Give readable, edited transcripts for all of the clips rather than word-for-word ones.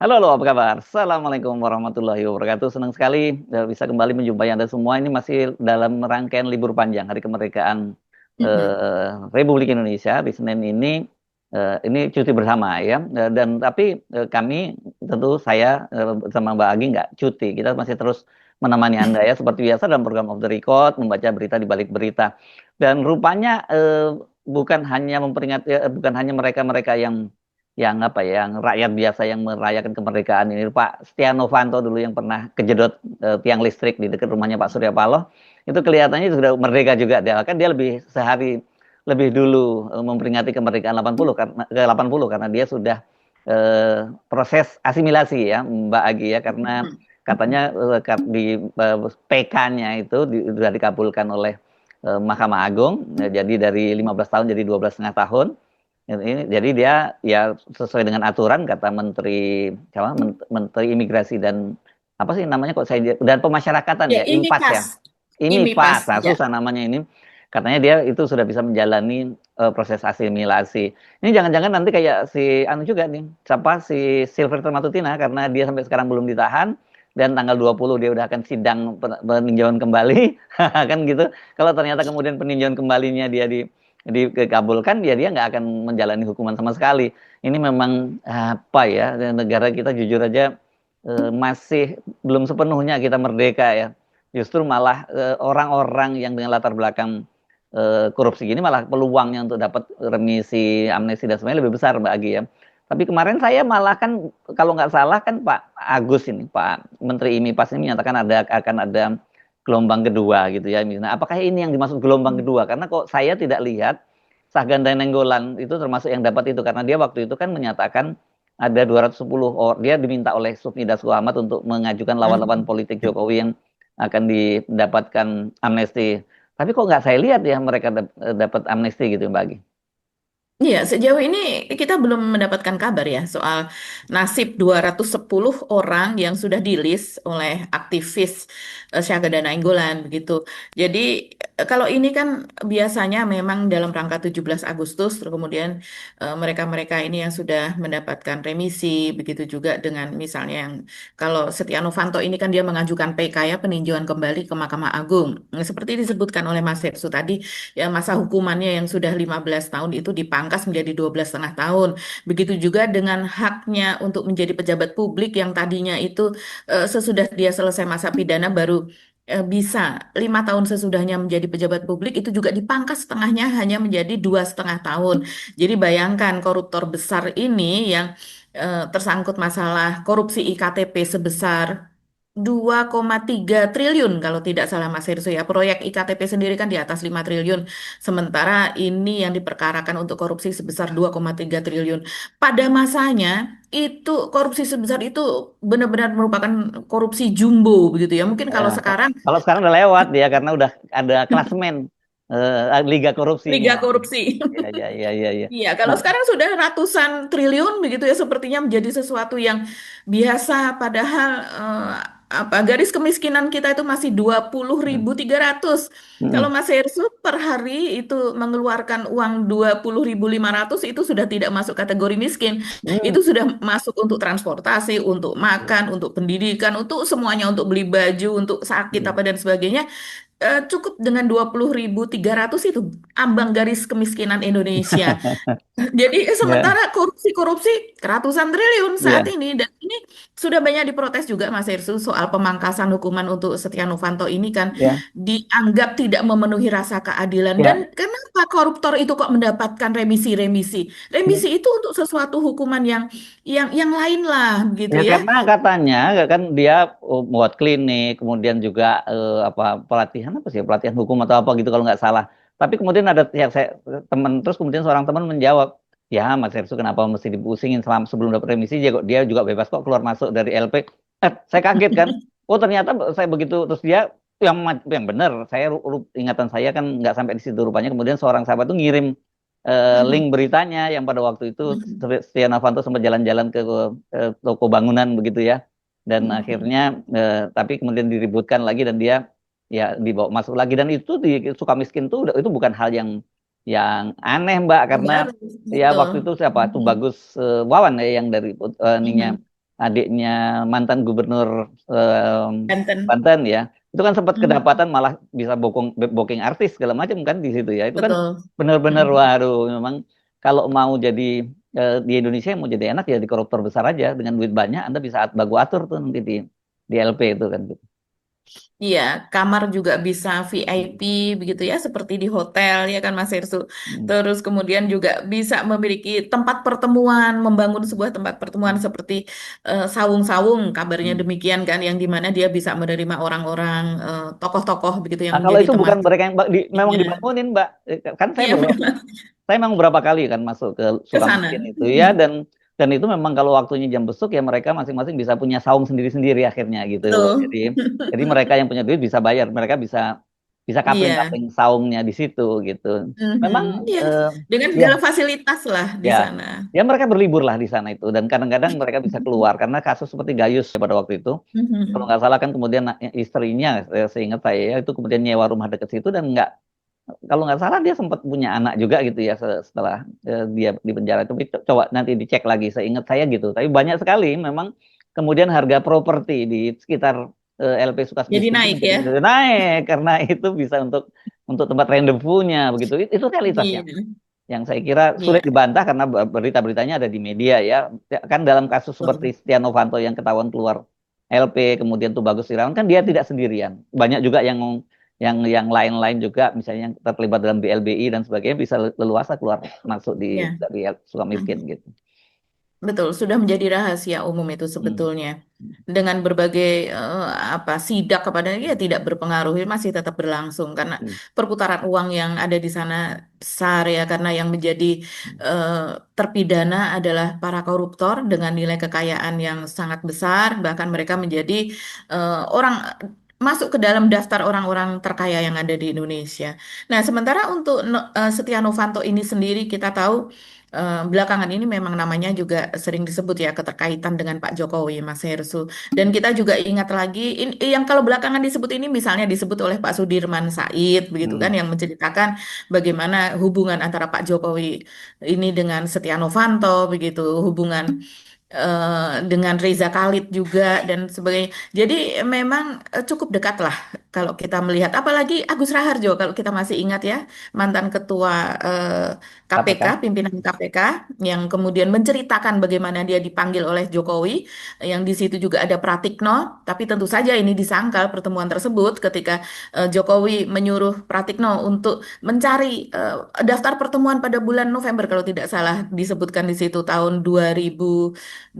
Halo, halo, apa kabar? Assalamualaikum warahmatullahi wabarakatuh. Senang sekali bisa kembali menjumpai Anda semua. Ini masih dalam rangkaian libur panjang Hari Kemerdekaan Mm-mm. Republik Indonesia di Senin ini. Ini cuti bersama ya. Dan tapi kami tentu saya bersama Mbak Agi nggak cuti. Kita masih terus menemani Anda ya seperti biasa dalam program Off the Record, membaca berita di balik berita. Dan rupanya bukan hanya memperingati, bukan hanya mereka-mereka yang apa ya, yang rakyat biasa yang merayakan kemerdekaan ini. Pak Setia Novanto dulu yang pernah kejedot tiang listrik di dekat rumahnya Pak Surya Paloh, itu kelihatannya sudah merdeka juga. Dia kan dia lebih sehari lebih dulu memperingati kemerdekaan 80 karena ke 80 karena dia sudah proses asimilasi ya Mbak Agi ya, karena katanya di PK-nya itu sudah dikabulkan oleh Mahkamah Agung. Jadi dari 15 tahun jadi 12,5 tahun. Jadi dia ya sesuai dengan aturan kata Menteri apa, Menteri Imigrasi dan apa sih namanya kok saya dan pemasyarakatan Ya, ya, ini IMPAS ya. pas, ini pas, IMIPAS, nah ya. susah namanya ini. Katanya dia itu sudah bisa menjalani proses asimilasi. Ini jangan-jangan nanti kayak si anu juga nih, siapa si Sylvester Matutina karena dia sampai sekarang belum ditahan dan tanggal 20 dia udah akan sidang peninjauan kembali kan gitu. Kalau ternyata kemudian peninjauan kembalinya dia dikabulkan ya dia nggak akan menjalani hukuman sama sekali. Ini memang apa ya, negara kita jujur aja masih belum sepenuhnya kita merdeka ya. Justru malah orang-orang yang dengan latar belakang korupsi gini malah peluangnya untuk dapat remisi, amnesti dan semuanya lebih besar Mbak Agi ya. Tapi kemarin saya malah kan kalau nggak salah kan Pak Agus ini, Pak Menteri IMIPAS ini menyatakan akan ada gelombang kedua gitu ya. Nah, apakah ini yang dimaksud gelombang kedua? Karena kok saya tidak lihat Sahganda Nenggolan itu termasuk yang dapat itu karena dia waktu itu kan menyatakan ada 210 orang, dia diminta oleh Sufmi Dasko Ahmad untuk mengajukan lawan-lawan politik Jokowi yang akan didapatkan amnesti. Tapi kok nggak saya lihat ya mereka dapat amnesti gitu Mbak Agi. Iya, sejauh ini kita belum mendapatkan kabar ya soal nasib 210 orang yang sudah di-list oleh aktivis Syahganda Nainggolan begitu. Jadi kalau ini kan biasanya memang dalam rangka 17 Agustus, terus kemudian mereka-mereka ini yang sudah mendapatkan remisi, begitu juga dengan misalnya yang kalau Setia Novanto ini kan dia mengajukan PK ya peninjauan kembali ke Mahkamah Agung. Nah, seperti disebutkan oleh Mas Sepsu tadi, ya masa hukumannya yang sudah 15 tahun itu dipangkas menjadi 12,5 tahun. Begitu juga dengan haknya untuk menjadi pejabat publik yang tadinya itu sesudah dia selesai masa pidana baru bisa 5 tahun sesudahnya menjadi pejabat publik itu juga dipangkas setengahnya hanya menjadi 2,5 tahun. Jadi bayangkan koruptor besar ini yang tersangkut masalah korupsi IKTP sebesar 2,3 triliun kalau tidak salah Mas Herso ya. Proyek IKTP sendiri kan di atas 5 triliun. Sementara ini yang diperkarakan untuk korupsi sebesar 2,3 triliun. Pada masanya itu korupsi sebesar itu benar-benar merupakan korupsi jumbo begitu ya. Mungkin Ya, kalau sekarang kalau sekarang udah lewat ya karena udah ada klasemen liga korupsinya. Liga korupsi. Ya, ya, ya, ya, ya. Iya, kalau Nah, sekarang sudah ratusan triliun begitu ya, sepertinya menjadi sesuatu yang biasa, padahal apa garis kemiskinan kita itu masih dua puluh mm, ribu tiga ratus. Kalau mm, Mas Hersu per hari itu mengeluarkan uang 20.500 itu sudah tidak masuk kategori miskin. mm. Itu sudah masuk untuk transportasi, untuk makan, untuk pendidikan, untuk semuanya, untuk beli baju, untuk sakit Mm. apa dan sebagainya. Cukup dengan 20.300 itu ambang garis kemiskinan Indonesia. Jadi Ya, sementara korupsi-korupsi ratusan triliun ya, saat ini dan ini sudah banyak diprotes juga Mas Irsu soal pemangkasan hukuman untuk Setia Novanto ini kan ya, dianggap tidak memenuhi rasa keadilan dan ya. kenapa koruptor itu kok mendapatkan remisi-remisi? Remisi itu untuk sesuatu hukuman yang lain lah begitu Ya ya. karena katanya kan dia buat klinik, kemudian juga apa pelatihan apa sih pelatihan hukum atau apa gitu kalau nggak salah. Tapi kemudian ada yang saya teman terus kemudian seorang teman menjawab, ya Mas Ersu kenapa mesti dipusingin selama sebelum dapat remisi dia juga bebas kok keluar masuk dari LP. Saya kaget kan. Oh ternyata saya begitu terus dia yang benar. Ingatan saya kan nggak sampai di situ rupanya. Kemudian seorang sahabat tuh ngirim link Mhm. beritanya yang pada waktu itu Mhm. Setia Novanto sempat jalan-jalan ke toko bangunan begitu ya. Dan Mhm. akhirnya tapi kemudian diributkan lagi dan dia ya dibawa masuk lagi dan itu di Sukamiskin tuh itu bukan hal yang aneh Mbak karena Baru ya waktu betul. itu siapa tuh Mhm. Bagus Wawan ya yang dari ininya Mhm. adiknya mantan gubernur Banten. Banten ya. Itu kan sempat Mhm. kedapatan malah bisa booking artis segala macam kan di situ ya. Itu kan Betul. benar-benar Mhm. waduh memang kalau mau jadi di Indonesia mau jadi enak ya di koruptor besar aja dengan duit banyak Anda bisa bagu atur tuh nanti di LP itu kan. Iya, kamar juga bisa VIP begitu ya, seperti di hotel ya kan Mas Hersu. Hmm. Terus kemudian juga bisa memiliki tempat pertemuan, membangun sebuah tempat pertemuan seperti sawung-sawung, kabarnya Hmm. demikian kan, yang dimana dia bisa menerima orang-orang tokoh-tokoh begitu yang Nah, kalau menjadi itu teman. bukan mereka yang memang Iya, dibangunin, Mbak. Kan saya iya baru memang saya memang beberapa kali kan masuk ke ke sana. Sukamiskin itu ya Mm-mm. dan itu memang kalau waktunya jam besuk ya mereka masing-masing bisa punya saung sendiri-sendiri akhirnya gitu. Betul. Jadi mereka yang punya duit bisa bayar, mereka bisa bisa Iya. kapling-kapling saungnya di situ gitu. Mhm. Memang Iya, dengan ya segala fasilitas lah di ya sana. ya mereka berlibur lah di sana itu dan kadang-kadang mereka bisa keluar karena kasus seperti Gayus pada waktu itu kalau Mhm. nggak salah kan kemudian istrinya seingat saya ya, itu kemudian nyewa rumah dekat situ dan nggak kalau nggak salah dia sempat punya anak juga gitu ya setelah dia di penjara. Tapi coba nanti dicek lagi. Seingat saya gitu. Tapi banyak sekali memang kemudian harga properti di sekitar LP Jadi Sukamiskin itu naik menjadi ya. naik karena itu bisa untuk tempat rendezvous-nya begitu. Itu realitasnya. Iya. Yang saya kira sulit Iya. dibantah karena berita-beritanya ada di media ya. Kan dalam kasus seperti Betul. Setia Novanto yang ketahuan keluar LP kemudian tuh Bagus Irawan kan dia tidak sendirian. Banyak juga yang lain-lain juga misalnya yang terlibat dalam BLBI dan sebagainya bisa leluasa keluar masuk Ya. dari Sukamiskin gitu. Betul, sudah menjadi rahasia umum itu Hmm. sebetulnya. Dengan berbagai apa sidak kepada dia tidak berpengaruh, masih tetap berlangsung karena Hmm. perputaran uang yang ada di sana besar ya karena yang menjadi eh, terpidana adalah para koruptor dengan nilai kekayaan yang sangat besar, bahkan mereka menjadi orang masuk ke dalam daftar orang-orang terkaya yang ada di Indonesia. Nah, sementara untuk Setia Novanto ini sendiri kita tahu belakangan ini memang namanya juga sering disebut ya keterkaitan dengan Pak Jokowi, Mas Hersu. Dan kita juga ingat lagi, yang kalau belakangan disebut ini misalnya disebut oleh Pak Sudirman Said, begitu kan, Hmm. yang menceritakan bagaimana hubungan antara Pak Jokowi ini dengan Setia Novanto, begitu, hubungan dengan Reza Khalid juga dan sebagainya. Jadi memang cukup dekat lah kalau kita melihat. Apalagi Agus Raharjo kalau kita masih ingat ya mantan ketua KPK, KPK. pimpinan KPK yang kemudian menceritakan bagaimana dia dipanggil oleh Jokowi, yang di situ juga ada Pratikno. Tapi tentu saja ini disangkal pertemuan tersebut ketika Jokowi menyuruh Pratikno untuk mencari daftar pertemuan pada bulan November kalau tidak salah disebutkan di situ tahun 2017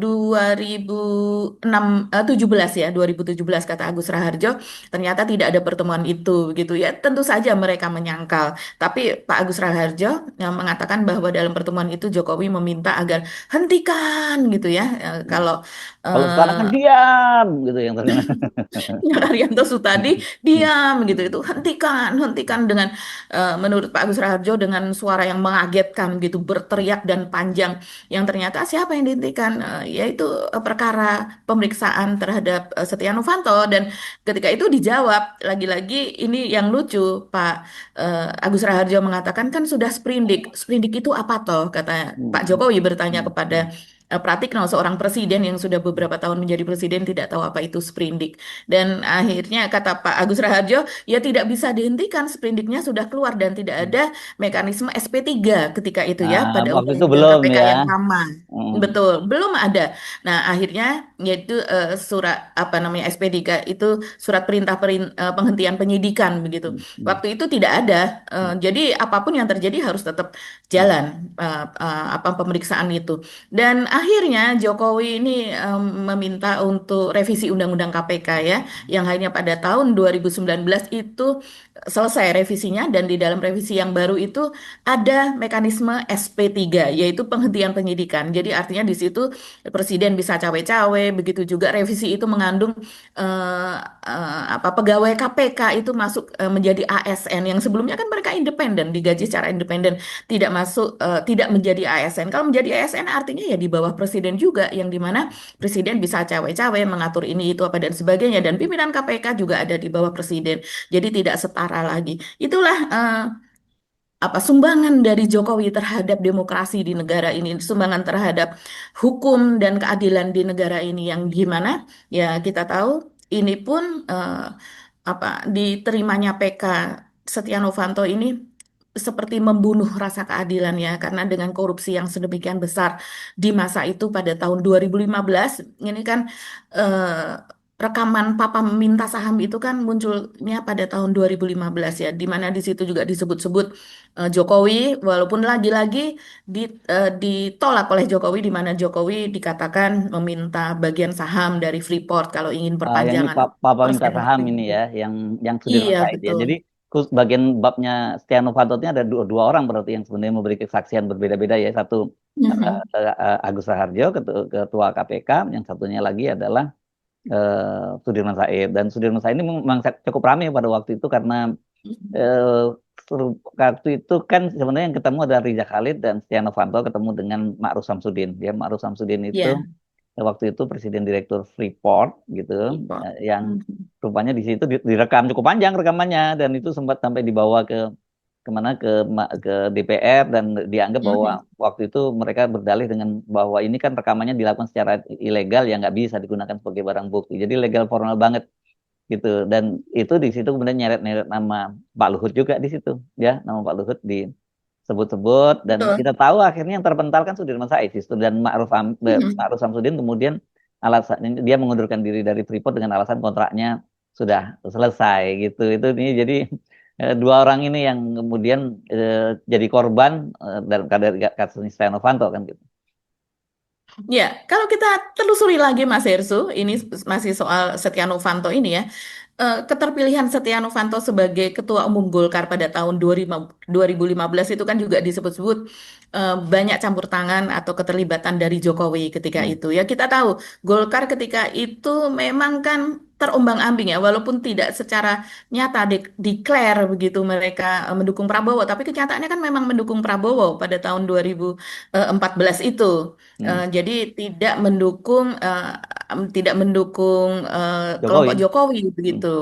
ya 2017 kata Agus Raharjo ternyata tidak ada pertemuan itu gitu ya tentu saja mereka menyangkal tapi Pak Agus Raharjo yang mengatakan bahwa dalam pertemuan itu Jokowi meminta agar hentikan gitu ya kalau Kalau sekarang kan eh, diam gitu yang terkenal. Ya, Arianto Sutadi diam gitu itu hentikan hentikan dengan menurut Pak Agus Raharjo dengan suara yang mengagetkan gitu berteriak dan panjang yang ternyata siapa yang dihentikan yaitu perkara pemeriksaan terhadap Setia Novanto dan ketika itu dijawab lagi-lagi ini yang lucu Pak Agus Raharjo mengatakan kan sudah sprindik sprindik itu apa toh kata Pak Jokowi bertanya kepada Pratikno, seorang presiden yang sudah beberapa tahun menjadi presiden tidak tahu apa itu sprindik. Dan akhirnya kata Pak Agus Raharjo, ya tidak bisa dihentikan, sprindiknya sudah keluar dan tidak ada mekanisme SP3 ketika itu ya Nah, pada waktu itu undang-undang belum KPK ya. yang lama. Hmm. Betul, belum ada. Nah, akhirnya yaitu surat apa namanya SP3 itu surat perintah penghentian penyidikan begitu. Hmm. Waktu itu tidak ada. Jadi apapun yang terjadi harus tetap jalan apa pemeriksaan itu. Dan akhirnya Jokowi ini meminta untuk revisi Undang-Undang KPK ya, yang hanya pada tahun 2019 itu selesai revisinya dan di dalam revisi yang baru itu ada mekanisme SP3 yaitu penghentian penyidikan. Jadi artinya di situ presiden bisa cawe-cawe, begitu juga revisi itu mengandung apa pegawai KPK itu masuk menjadi ASN yang sebelumnya kan mereka independen, digaji secara independen, tidak masuk tidak menjadi ASN. Kalau menjadi ASN artinya ya di bawah presiden juga yang dimana presiden bisa cawe-cawe mengatur ini itu apa dan sebagainya dan pimpinan KPK juga ada di bawah presiden. Jadi tidak setara lagi. Itulah apa sumbangan dari Jokowi terhadap demokrasi di negara ini, sumbangan terhadap hukum dan keadilan di negara ini yang gimana? Ya kita tahu ini pun apa diterimanya PK Setia Novanto ini seperti membunuh rasa keadilan ya karena dengan korupsi yang sedemikian besar di masa itu pada tahun 2015 ini kan eh, rekaman Papa Minta Saham itu kan munculnya pada tahun 2015 ya di mana di situ juga disebut-sebut Jokowi walaupun lagi-lagi ditolak oleh Jokowi di mana Jokowi dikatakan meminta bagian saham dari Freeport kalau ingin Yang ini perpanjangan Papa minta persen saham waktu ini itu. ya, yang Sudirman Iya Said ya. betul. Jadi bagian babnya Setia Novanto ini ada dua orang berarti yang sebenarnya memberi kesaksian berbeda-beda ya. Satu Mhm. Agus Raharjo, ketua KPK, yang satunya lagi adalah Sudirman Said. Dan Sudirman Said ini memang cukup ramai pada waktu itu karena eh, waktu itu kan sebenarnya yang ketemu ada Riza Khalid dan Setia Novanto ketemu dengan Ma'ruf Samsudin. Ya, Ma'ruf Samsudin itu Ya, waktu itu presiden direktur Freeport gitu, Freeport. yang Mhm. rupanya di situ direkam cukup panjang rekamannya dan itu sempat sampai dibawa ke kemana ke DPR dan dianggap bahwa Mhm. waktu itu mereka berdalih dengan bahwa ini kan rekamannya dilakukan secara ilegal yang nggak bisa digunakan sebagai barang bukti. Jadi legal formal banget gitu dan itu di situ kemudian nyeret-nyeret nama Pak Luhut juga di situ ya nama Pak Luhut disebut-sebut dan Betul. kita tahu akhirnya yang terpental kan Sudirman Said justru dan Mhm. Ma'ruf Samsudin kemudian alasan dia mengundurkan diri dari Freeport dengan alasan kontraknya sudah selesai gitu itu ini jadi dua orang ini yang kemudian jadi korban dalam kasus Setia Novanto kan gitu. Ya, kalau kita telusuri lagi Mas Hersu, ini masih soal Setia Novanto ini ya. Keterpilihan Setia Novanto sebagai Ketua Umum Golkar pada tahun 2015 itu kan juga disebut-sebut banyak campur tangan atau keterlibatan dari Jokowi ketika Hmm. itu. Ya kita tahu Golkar ketika itu memang kan terombang-ambing ya, walaupun tidak secara nyata declare begitu mereka mendukung Prabowo, tapi kenyataannya kan memang mendukung Prabowo pada tahun 2014 itu. Hmm. Jadi tidak mendukung kelompok Jokowi. Jokowi Hmm. begitu.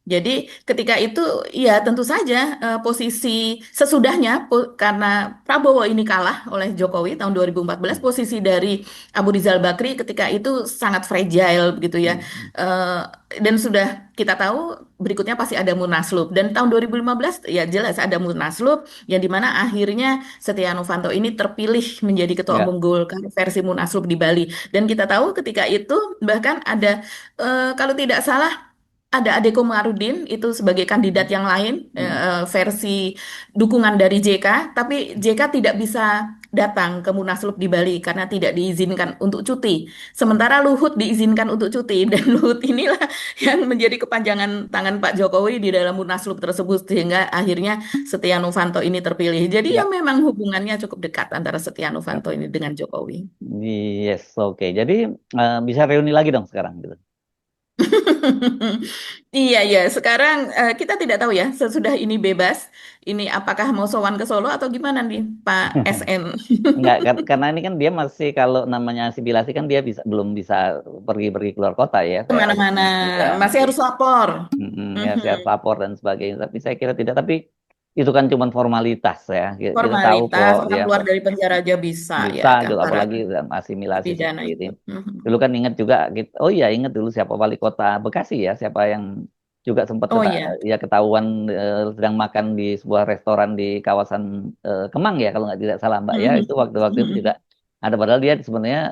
Jadi ketika itu ya tentu saja posisi sesudahnya karena Prabowo ini kalah oleh Jokowi tahun 2014 Hmm. posisi dari Abu Rizal Bakri ketika itu sangat fragile begitu ya. Hmm. Eh, dan sudah kita tahu berikutnya pasti ada Munaslup dan tahun 2015 ya jelas ada Munaslup yang dimana akhirnya Setia Novanto ini terpilih menjadi Ketua Ya. Umum Golkar versi Munaslup di Bali. Dan kita tahu ketika itu bahkan ada kalau tidak salah ada Ade Komarudin itu sebagai kandidat yang lain Hmm. versi dukungan dari JK, tapi JK tidak bisa datang ke Munaslup di Bali karena tidak diizinkan untuk cuti. Sementara Luhut diizinkan untuk cuti dan Luhut inilah yang menjadi kepanjangan tangan Pak Jokowi di dalam Munaslup tersebut sehingga akhirnya Setia Novanto ini terpilih. Jadi ya Ya. memang hubungannya cukup dekat antara Setia Novanto ini dengan Jokowi. Yes, oke. Jadi bisa reuni lagi dong sekarang gitu. Iya, iya. Sekarang kita tidak tahu ya, sesudah ini bebas, ini apakah mau sowan ke Solo atau gimana nih, Pak SN? Enggak, karena ini kan dia masih kalau namanya asimilasi kan dia belum bisa pergi-pergi keluar kota ya. Saya Kemana-mana, ya masih masih harus lapor. ya Mhm. saya lapor dan sebagainya. Tapi saya kira tidak. Tapi itu kan cuma formalitas ya. Kita tahu Formalitas, kok orang ya keluar dari penjara aja bisa ya bisa kan, gitu para apalagi dalam asimilasi pidana seperti ini. itu. Mhm. Dulu kan ingat juga gitu. Oh iya ingat dulu siapa wali kota Bekasi ya, siapa yang juga sempat Oh iya. ya ketahuan sedang makan di sebuah restoran di kawasan Kemang ya kalau nggak tidak salah Mbak ya. Itu Mhm. waktu-waktu itu juga Mhm. ada padahal dia sebenarnya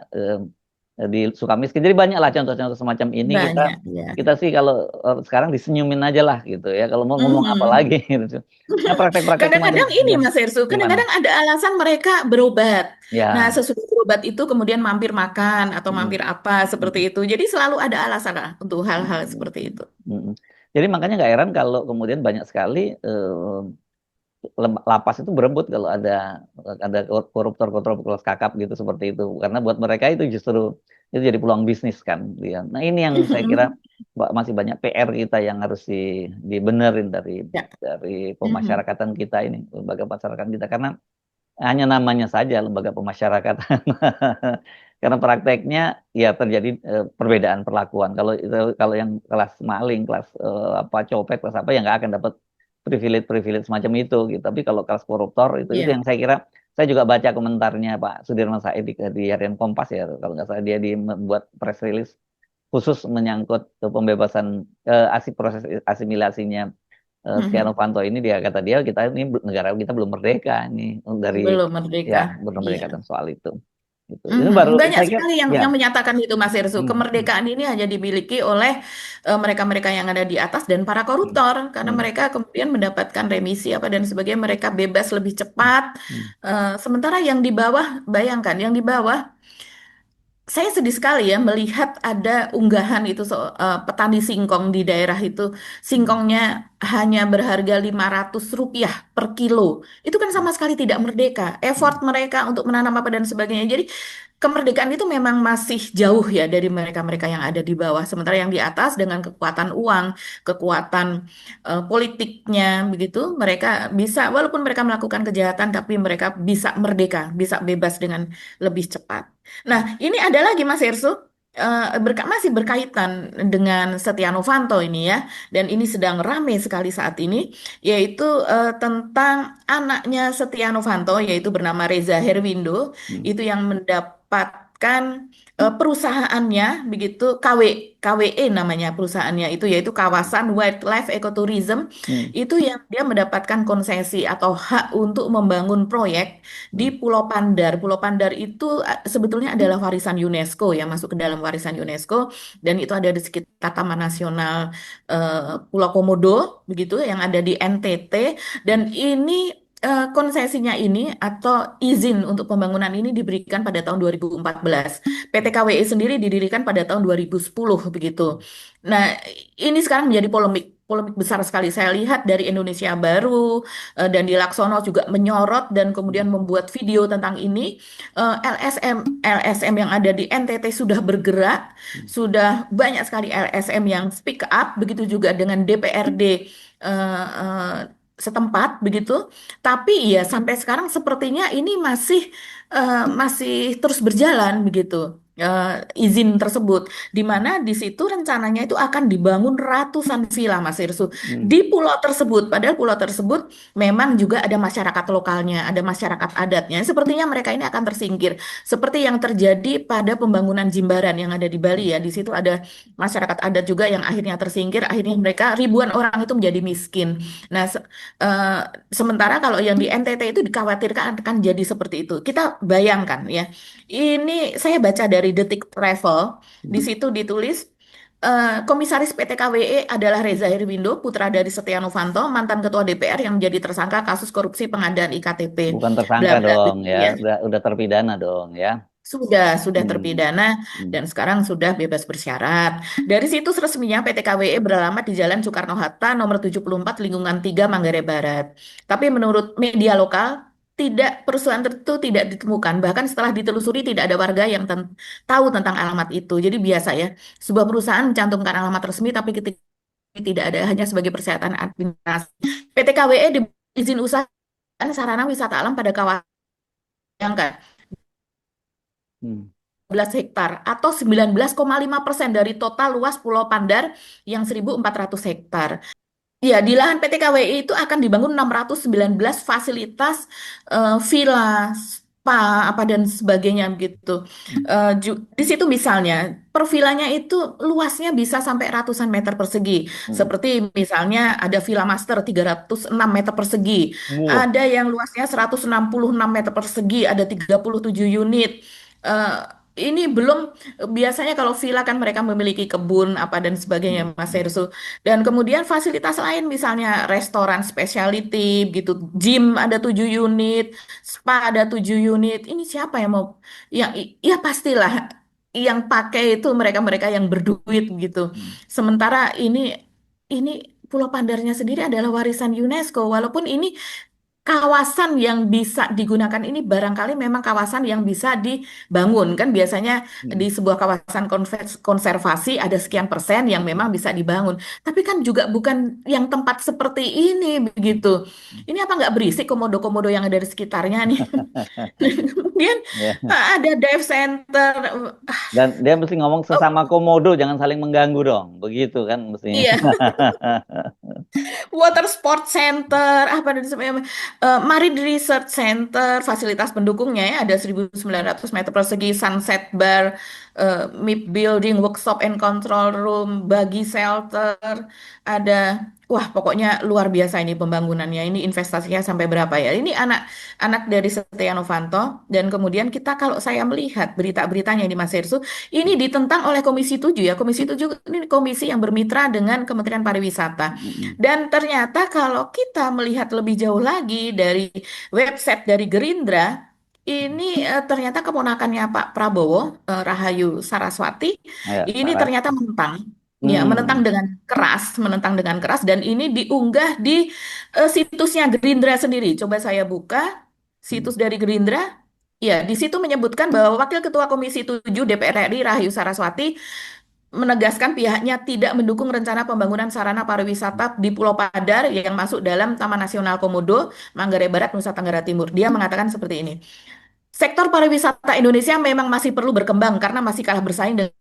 di Sukamiskin. Jadi banyak lah contoh-contoh semacam ini kita Banyak ya. kita sih kalau sekarang disenyumin aja lah gitu ya. Kalau mau ngomong apa Mhm. lagi gitu. Nah, praktek-praktek semacam Kadang-kadang ini ya Mas Ersu, gimana? kadang-kadang ada alasan mereka berobat. Nah, Ya. sesudah berobat itu kemudian mampir makan atau Mm, mampir apa seperti mm, itu. Jadi selalu ada alasan lah untuk hal-hal mm, seperti itu. mm. Jadi makanya nggak heran kalau kemudian banyak sekali lapas itu berebut kalau ada koruptor-koruptor kelas kakap gitu seperti itu karena buat mereka itu justru itu jadi peluang bisnis kan dia. Nah ini yang saya kira masih banyak PR kita yang harus dibenerin Ya. dari Mhm. pemasyarakatan kita ini lembaga masyarakat kita karena hanya namanya saja lembaga pemasyarakatan karena prakteknya ya terjadi perbedaan perlakuan kalau itu kalau yang kelas maling kelas apa copet kelas apa yang nggak akan dapat privilege-privilege semacam itu gitu. Tapi kalau kelas koruptor itu Iya. yang saya kira, saya juga baca komentarnya Pak Sudirman Said di Harian Kompas ya, kalau nggak salah dia membuat press release khusus menyangkut pembebasan proses asimilasinya Setia Mhm. Novanto ini. Dia kata dia, kita ini negara kita belum merdeka ini dari, Belum merdeka. ya, belum Iya. merdeka dan soal itu. Gitu. Ini baru Mhm. Banyak saya kira sekali ya. yang menyatakan itu, Mas Irsu. Hmm, hmm, Kemerdekaan ini hanya dimiliki oleh mereka-mereka yang ada di atas dan para hmm, koruptor, karena hmm, mereka kemudian mendapatkan remisi apa dan sebagainya, mereka bebas lebih cepat. hmm, Sementara yang di bawah, bayangkan, yang di bawah saya sedih sekali ya melihat ada unggahan itu petani singkong di daerah itu, hmm, singkongnya hanya berharga Rp500 per kilo. Itu kan sama sekali tidak merdeka. Effort hmm, mereka untuk menanam apa dan sebagainya. Jadi kemerdekaan itu memang masih jauh ya dari mereka-mereka yang ada di bawah. Sementara yang di atas dengan kekuatan uang, kekuatan politiknya begitu, mereka bisa, walaupun mereka melakukan kejahatan, tapi mereka bisa merdeka, bisa bebas dengan lebih cepat. Nah, ini ada lagi Mas Ersu, masih berkaitan dengan Setia Novanto ini ya, dan ini sedang ramai sekali saat ini, yaitu tentang anaknya Setia Novanto, yaitu bernama Reza Herwindo, hmm, itu yang mendapatkan perusahaannya, begitu KWE namanya perusahaannya itu, yaitu Kawasan Wildlife Ecotourism, hmm, itu yang dia mendapatkan konsesi atau hak untuk membangun proyek di hmm, Pulau Pandar. Pulau Pandar itu sebetulnya adalah warisan UNESCO ya, masuk ke dalam warisan UNESCO, dan itu ada di sekitar Taman Nasional Pulau Komodo begitu yang ada di NTT, dan ini konsesinya ini atau izin untuk pembangunan ini diberikan pada tahun 2014. PT KWE sendiri didirikan pada tahun 2010 begitu. Nah, ini sekarang menjadi polemik polemik besar sekali. Saya lihat dari Indonesia Baru dan di Laksono juga menyorot dan kemudian hmm, membuat video tentang ini. LSM yang ada di NTT sudah bergerak, hmm, sudah banyak sekali LSM yang speak up, begitu juga dengan DPRD setempat begitu. Tapi ya sampai sekarang sepertinya ini masih terus berjalan begitu. Izin tersebut, di mana di situ rencananya itu akan dibangun ratusan villa, Mas Irsu, hmm, di pulau tersebut. Padahal pulau tersebut memang juga ada masyarakat lokalnya, ada masyarakat adatnya. Sepertinya mereka ini akan tersingkir, seperti yang terjadi pada pembangunan Jimbaran yang ada di Bali ya. Di situ ada masyarakat adat juga yang akhirnya tersingkir, akhirnya mereka ribuan orang itu menjadi miskin. Nah, eh, sementara kalau yang di NTT itu dikhawatirkan akan jadi seperti itu. Kita bayangkan ya. Ini saya baca dari Detik Travel, di hmm. situ ditulis Komisaris PT KWE adalah Reza Herwindo, putra dari Setia Novanto, mantan ketua DPR yang menjadi tersangka kasus korupsi pengadaan IKTP, Bukan bla tersangka bla dong begitu ya, ya. udah terpidana dong ya. Sudah Hmm, terpidana hmm, dan sekarang sudah bebas bersyarat. Dari situs resminya PT KWE beralamat di Jalan Soekarno-Hatta nomor 74 Lingkungan 3 Manggarai Barat. Tapi menurut media lokal perusahaan itu tidak ditemukan. Bahkan setelah ditelusuri tidak ada warga yang tahu tentang alamat itu. Jadi biasa ya, sebuah perusahaan mencantumkan alamat resmi tapi ketika tidak ada, hanya sebagai persyaratan administrasi. PT KWE diberi izin usaha sarana wisata alam pada kawasan yang kan hmm, 11 hektar atau 19,5% dari total luas Pulau Pandar yang 1.400 hektar. Ya, di lahan PT KWI itu akan dibangun 619 fasilitas villa, spa, apa dan sebagainya gitu. hmm, Di situ misalnya per villanya itu luasnya bisa sampai ratusan meter persegi. hmm. Seperti misalnya ada Villa Master 306 meter persegi. Wow. Ada yang luasnya 166 meter persegi, ada 37 unit. Eh, ini belum biasanya kalau villa kan mereka memiliki kebun apa dan sebagainya, Hmm, Mas hmm, Heru. Dan kemudian fasilitas lain misalnya restoran specialty gitu, gym ada 7 unit, spa ada 7 unit. Ini siapa yang mau yang ya pastilah yang pakai itu mereka-mereka yang berduit gitu. hmm. Sementara ini Pulau Pandarnya sendiri adalah warisan UNESCO, walaupun ini kawasan yang bisa digunakan ini barangkali memang kawasan yang bisa dibangun kan biasanya di Hmm. sebuah kawasan konservasi ada sekian persen yang memang bisa dibangun, tapi kan juga bukan yang tempat seperti ini begitu. Ini apa nggak berisik komodo-komodo yang ada di sekitarnya nih? kemudian Ya. ada dive center. Dan dia mesti ngomong sesama Oh, komodo, jangan saling mengganggu dong. Begitu kan mestinya. iya, Water Sport Center, apa dan sebagainya, Marine Research Center, fasilitas pendukungnya ya ada 1.900 meter persegi, Sunset Bar, MIP Building, Workshop and Control Room, bagi shelter, ada, wah pokoknya luar biasa ini pembangunannya. Ini investasinya sampai berapa ya? Ini anak dari Setia Novanto dan kemudian kita kalau saya melihat berita-beritanya di Mas Hersu, ini ditentang oleh Komisi 7 ya. Komisi 7 ini komisi yang bermitra dengan Kementerian Pariwisata. Dan ternyata kalau kita melihat lebih jauh lagi dari website dari Gerindra, ini ternyata keponakannya Pak Prabowo, Rahayu Saraswati, Ya, ini Saras. ternyata menentang. Ya, Hmm. menentang dengan keras dan ini diunggah di situsnya Gerindra sendiri. Coba saya buka situs dari Gerindra. Ya, di situ menyebutkan bahwa Wakil Ketua Komisi 7 DPR RI Rahayu Saraswati menegaskan pihaknya tidak mendukung rencana pembangunan sarana pariwisata di Pulau Padar yang masuk dalam Taman Nasional Komodo, Manggarai Barat, Nusa Tenggara Timur. Dia mengatakan seperti ini. Sektor pariwisata Indonesia memang masih perlu berkembang karena masih kalah bersaing dengan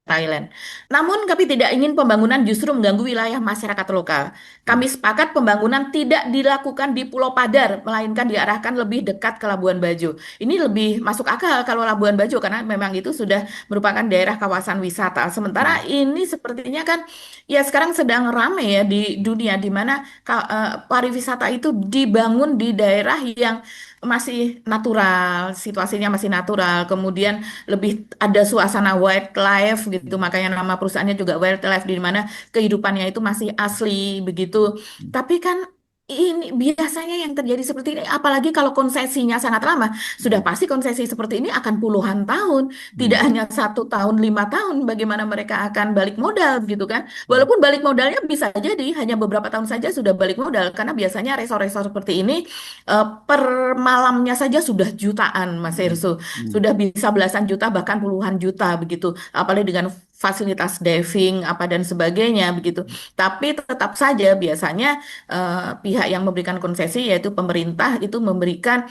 Thailand. Namun kami tidak ingin pembangunan justru mengganggu wilayah masyarakat lokal. Kami sepakat pembangunan tidak dilakukan di Pulau Padar, melainkan diarahkan lebih dekat ke Labuan Bajo. Ini lebih masuk akal kalau Labuan Bajo karena memang itu sudah merupakan daerah kawasan wisata. Sementara ini sepertinya kan ya sekarang sedang ramai ya di dunia di mana pariwisata itu dibangun di daerah yang masih natural, situasinya masih natural. Kemudian lebih ada suasana wildlife gitu makanya nama perusahaannya juga wildlife di mana kehidupannya itu masih asli begitu tapi kan ini biasanya yang terjadi seperti ini apalagi kalau konsesinya sangat lama sudah pasti konsesi seperti ini akan puluhan tahun tidak hanya 1 tahun 5 tahun bagaimana mereka akan balik modal gitu kan walaupun balik modalnya bisa jadi hanya beberapa tahun saja sudah balik modal karena biasanya resor-resor seperti ini per malamnya saja sudah jutaan Mas Irsu sudah bisa belasan juta bahkan puluhan juta begitu apalagi dengan fasilitas diving apa dan sebagainya begitu tapi tetap saja biasanya pihak yang memberikan konsesi yaitu pemerintah itu memberikan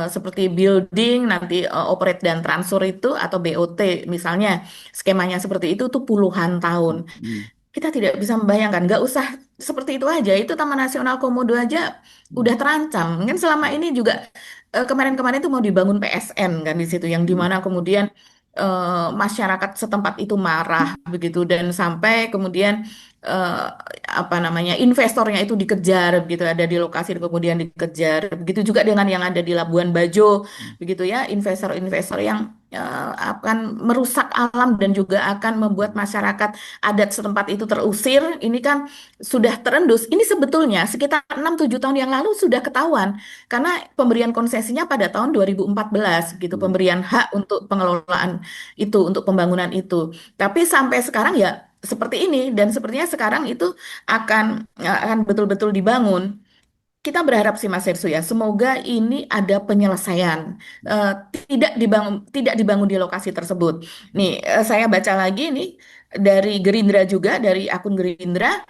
seperti building nanti operate dan transfer itu atau BOT misalnya skemanya seperti itu tuh puluhan tahun kita tidak bisa membayangkan, nggak usah seperti itu aja. Itu Taman Nasional Komodo aja udah terancam. Kan selama ini juga kemarin-kemarin itu mau dibangun PSN kan di situ, yang dimana kemudian masyarakat setempat itu marah begitu dan sampai kemudian eh, apa namanya investornya itu dikejar begitu ada di lokasi kemudian dikejar begitu juga dengan yang ada di Labuan Bajo begitu ya investor-investor yang akan merusak alam dan juga akan membuat masyarakat adat setempat itu terusir, ini kan sudah terendus. Ini sebetulnya sekitar 6-7 tahun yang lalu sudah ketahuan karena pemberian konsesinya pada tahun 2014 gitu, pemberian hak untuk pengelolaan itu, untuk pembangunan itu. Tapi sampai sekarang ya seperti ini dan sepertinya sekarang itu akan betul-betul dibangun. Kita berharap sih Mas Hersu ya, semoga ini ada penyelesaian. Eh, tidak dibangun di lokasi tersebut. Nih, saya baca lagi nih dari Gerindra juga dari akun Gerindra.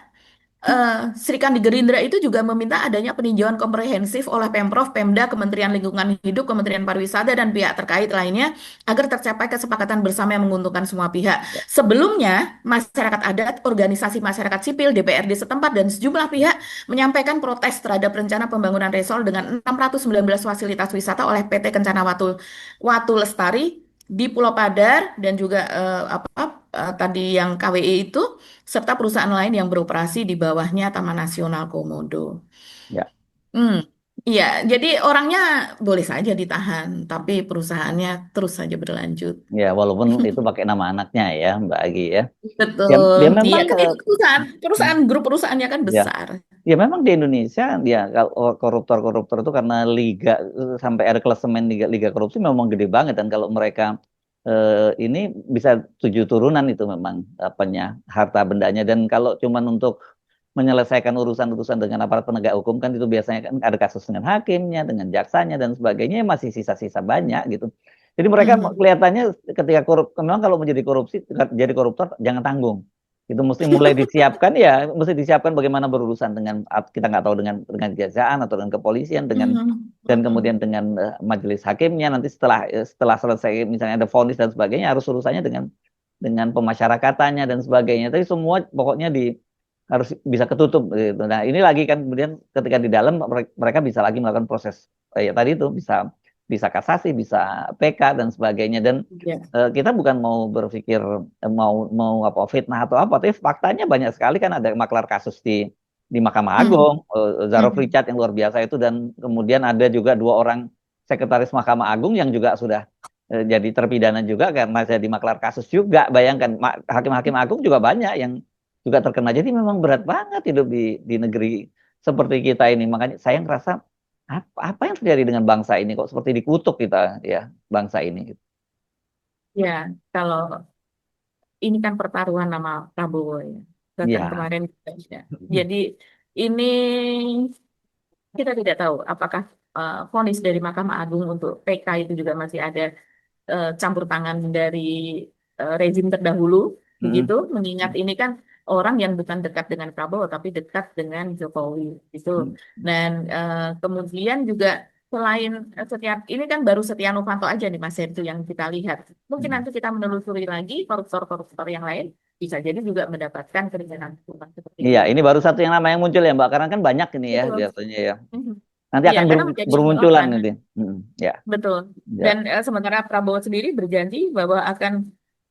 Serikandi Gerindra itu juga meminta adanya peninjauan komprehensif oleh Pemprov, Pemda, Kementerian Lingkungan Hidup, Kementerian Pariwisata, dan pihak terkait lainnya agar tercapai kesepakatan bersama yang menguntungkan semua pihak. Sebelumnya, masyarakat adat, organisasi masyarakat sipil, DPRD setempat, dan sejumlah pihak menyampaikan protes terhadap rencana pembangunan resor dengan 619 fasilitas wisata oleh PT Kencana Watu Lestari di Pulau Padar dan juga tadi yang KWI itu serta perusahaan lain yang beroperasi di bawahnya Taman Nasional Komodo. Ya, Hmm, iya, jadi orangnya boleh saja ditahan, tapi perusahaannya terus saja berlanjut. ya walaupun itu pakai nama anaknya ya, Mbak Agi ya. Dia, Betul. dia Iya, memang kan itu perusahaan grup perusahaannya kan ya, besar. ya memang di Indonesia ya kalau koruptor-koruptor itu karena liga sampai ada klasemen liga korupsi memang gede banget dan kalau mereka ini bisa 7 turunan itu memang apanya harta bendanya dan kalau cuman untuk menyelesaikan urusan-urusan dengan aparat penegak hukum kan itu biasanya kan ada kasus dengan hakimnya, dengan jaksanya dan sebagainya masih sisa-sisa banyak gitu. Jadi mereka Mhm. kelihatannya ketika korup, memang kalau menjadi korupsi, jadi koruptor jangan tanggung. Itu mesti mulai disiapkan ya, mesti disiapkan bagaimana berurusan dengan kita nggak tahu dengan kejaksaan atau dengan kepolisian dengan Mhm, dan kemudian mhm. dengan majelis hakimnya nanti setelah selesai misalnya ada vonis dan sebagainya harus urusannya dengan pemasyarakatanya dan sebagainya. Tapi semua pokoknya harus bisa ketutup gitu. Nah, ini lagi kan kemudian ketika di dalam mereka bisa lagi melakukan proses ya tadi itu bisa bisa kasasi, bisa PK dan sebagainya dan Ya. kita bukan mau berpikir mau mau apa fitnah atau apa, tapi faktanya banyak sekali kan ada maklar kasus di Mahkamah Mhm, Agung, Zarov mhm. Richard yang luar biasa itu dan kemudian ada juga dua orang sekretaris Mahkamah Agung yang juga sudah jadi terpidana juga karena jadi maklar kasus juga. Bayangkan hakim-hakim agung juga banyak yang juga terkena. Jadi memang berat banget hidup di negeri seperti kita ini. Makanya saya ngerasa apa yang terjadi dengan bangsa ini kok seperti dikutuk kita ya bangsa ini. Ya, kalau ini kan pertaruhan nama Prabowo ya. Bahkan Ya, kemarin juga ya. Jadi ini kita tidak tahu apakah vonis dari Mahkamah Agung untuk PK itu juga masih ada campur tangan dari rezim terdahulu, mm, begitu. Mengingat ini kan orang yang bukan dekat dengan Prabowo, tapi dekat dengan Jokowi, gitu. mm, Dan kemudian juga selain ini kan baru Setia Novanto aja nih Mas Henry yang kita lihat. Mungkin mm. nanti kita menelusuri lagi koruptor-koruptor yang lain bisa jadi juga mendapatkan keringanan hukuman seperti Iya, ini. ini baru satu yang nama yang muncul ya Mbak, karena kan banyak ini ya Betul. biasanya ya. Mhm. Nanti Iya, akan karena menjadi bermunculan sorotan. nanti. Ya, Betul. ya. Dan sementara Prabowo sendiri berjanji bahwa akan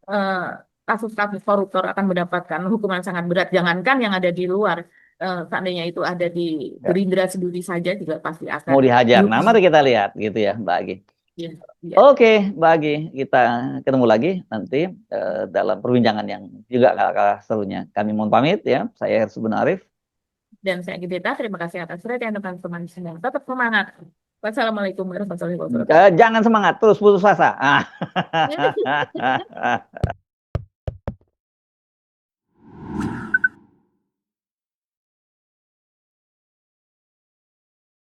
eh, kasus-kasus koruptor akan mendapatkan hukuman sangat berat. Jangankan yang ada di luar, seandainya itu ada di Ya. Gerindra sendiri saja juga pasti akan Mau dihajar. Nah, dihukum. mari kita lihat gitu ya Mbak Agi. Ya, ya. Oke, Mbak Agi, kita ketemu lagi nanti dalam perbincangan yang juga gak kalah serunya. Kami mohon pamit ya. Saya Hersubun Arif. Dan saya Gita, terima kasih atas perhatian teman-teman semua. Tetap semangat. Wassalamualaikum warahmatullahi wabarakatuh. Jangan semangat, terus putus asa.